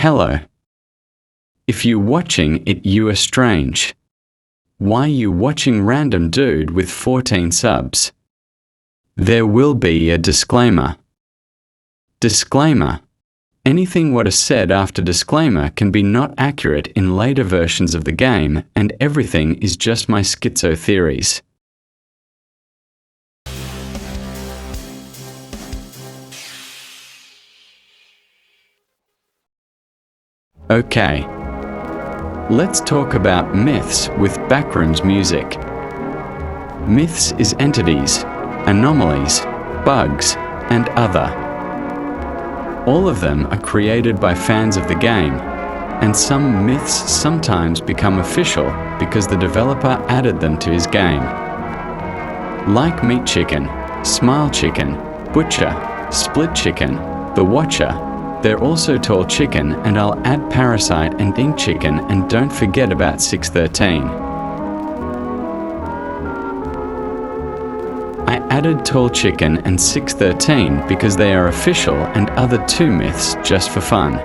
hello. If you watching it, you are strange. Why you watching random dude with 14 subs? There will be a disclaimer. Disclaimer. Anything what is said after disclaimer can be not accurate in later versions of the game, and everything is just my schizo theories. Okay. Let's talk about myths with Backrooms music. Myths is entities, anomalies, bugs, and other. All of them are created by fans of the game, and some myths sometimes become official because the developer added them to his game. Like Meat Chicken, Smile Chicken, Butcher, Split Chicken, The Watcher, they're also Tall Chicken, and I'll add Parasite and Ink Chicken, and don't forget about 613. I added Tall Chicken and 613 because they are official, and other two myths just for fun.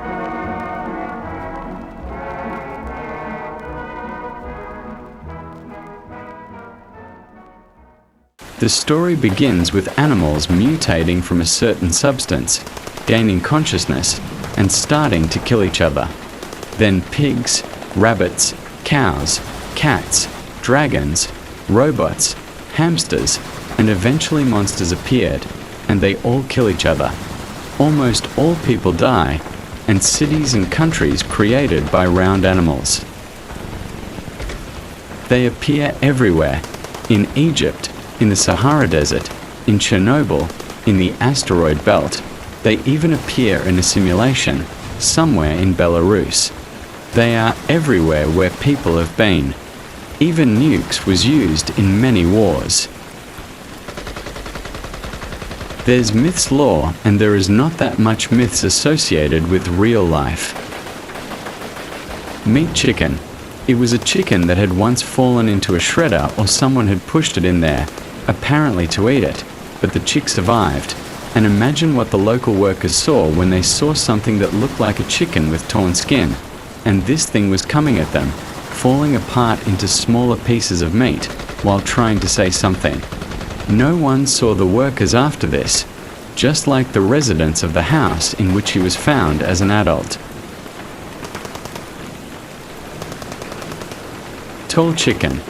The story begins with animals mutating from a certain substance, gaining consciousness, and starting to kill each other. Then pigs, rabbits, cows, cats, dragons, robots, hamsters, and eventually monsters appeared, and they all kill each other. Almost all people die, and cities and countries created by round animals. They appear everywhere, in Egypt, in the Sahara Desert, in Chernobyl, in the asteroid belt. They even appear in a simulation, somewhere in Belarus. They are everywhere where people have been. Even nukes was used in many wars. There's myths lore, and there is not that much myths associated with real life. Meat Chicken. It was a chicken that had once fallen into a shredder, or someone had pushed it in there, apparently to eat it, but the chick survived. And imagine what the local workers saw when they saw something that looked like a chicken with torn skin, and this thing was coming at them, falling apart into smaller pieces of meat, while trying to say something. No one saw the workers after this, just like the residents of the house in which he was found as an adult. Tall Chicken.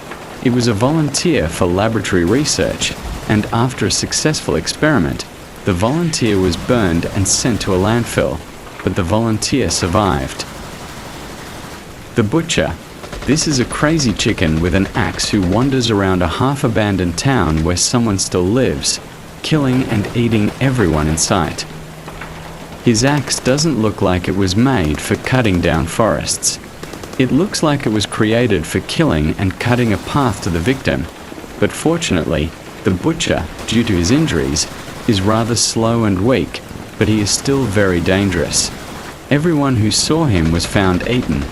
It was a volunteer for laboratory research, and after a successful experiment, the volunteer was burned and sent to a landfill, but the volunteer survived. The Butcher. This is a crazy chicken with an axe who wanders around a half-abandoned town where someone still lives, killing and eating everyone in sight. His axe doesn't look like it was made for cutting down forests. It looks like it was created for killing and cutting a path to the victim, but fortunately, the Butcher, due to his injuries, is rather slow and weak, but he is still very dangerous. Everyone who saw him was found eaten,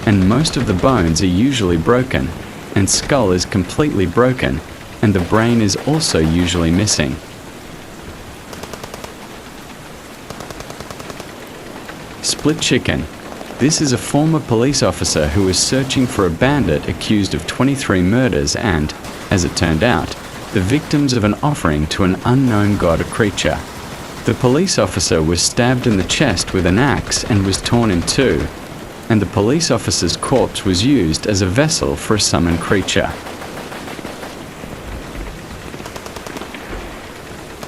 and most of the bones are usually broken, and skull is completely broken, and the brain is also usually missing. Split Chicken. This is a former police officer who was searching for a bandit accused of 23 murders and, as it turned out, the victims of an offering to an unknown god or creature. The police officer was stabbed in the chest with an axe and was torn in two, and the police officer's corpse was used as a vessel for a summoned creature.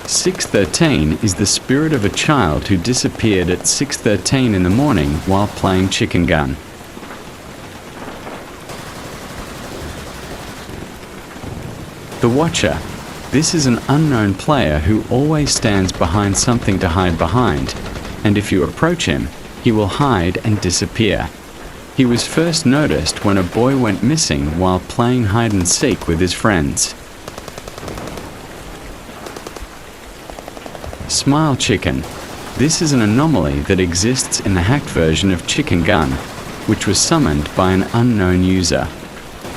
613 is the spirit of a child who disappeared at 6:13 in the morning while playing Chicken Gun. The Watcher. This is an unknown player who always stands behind something to hide behind, and if you approach him, he will hide and disappear. He was first noticed when a boy went missing while playing hide and seek with his friends. Smile Chicken. This is an anomaly that exists in the hacked version of Chicken Gun, which was summoned by an unknown user.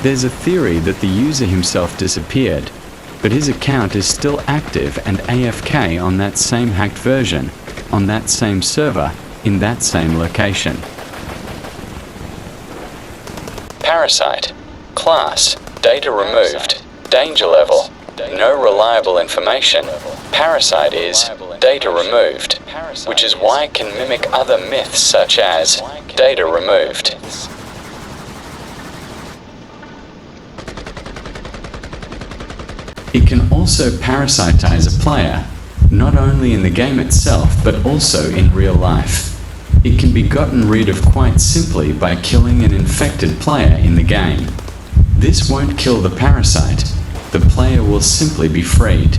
There's a theory that the user himself disappeared, but his account is still active and AFK on that same hacked version, on that same server, in that same location. Parasite. Class, data removed. Danger level, no reliable information. Parasite is data removed, which is why it can mimic other myths such as data removed. It can also parasitize a player, not only in the game itself but also in real life. It can be gotten rid of quite simply by killing an infected player in the game. This won't kill the parasite, the player will simply be freed.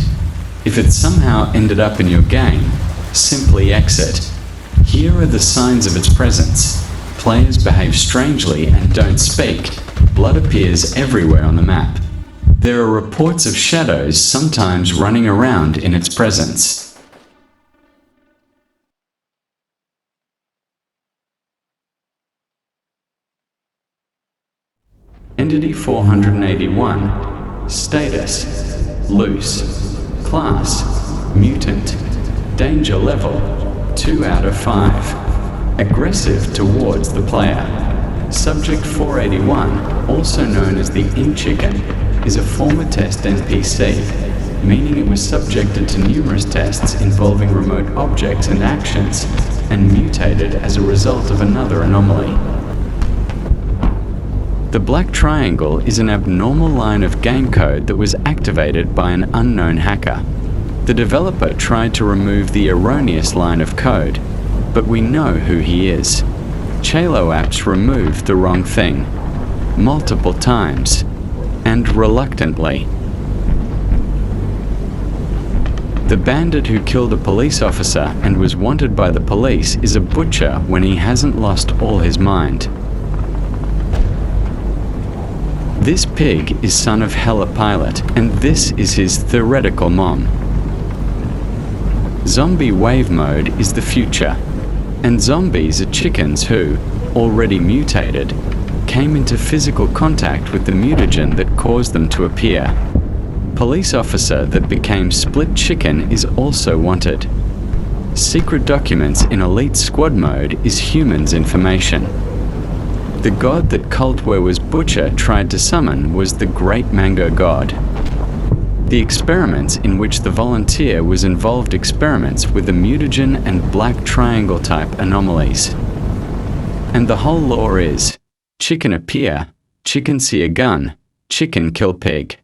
If it somehow ended up in your game, simply exit. Here are the signs of its presence. Players behave strangely and don't speak. Blood appears everywhere on the map. There are reports of shadows sometimes running around in its presence. Entity 481. Status: loose. Class: mutant. Danger level: 2 out of 5. Aggressive towards the player. Subject 481, also known as the Ink Chicken, is a former test NPC, meaning it was subjected to numerous tests involving remote objects and actions, and mutated as a result of another anomaly. The black triangle is an abnormal line of game code that was activated by an unknown hacker. The developer tried to remove the erroneous line of code, but we know who he is. Chalo Apps removed the wrong thing, multiple times, and reluctantly. The bandit who killed a police officer and was wanted by the police is a butcher when he hasn't lost all his mind. This pig is son of Hella Pilot, and this is his theoretical mom. Zombie wave mode is the future, and zombies are chickens who, already mutated, came into physical contact with the mutagen that caused them to appear. Police officer that became split chicken is also wanted. Secret documents in Elite Squad mode is humans information. The god that Cultwearer's butcher tried to summon was the Great Mango God. The experiments in which the volunteer was involved experiments with the mutagen and black triangle type anomalies. And the whole lore is, chicken appear, chicken see a gun, chicken kill pig.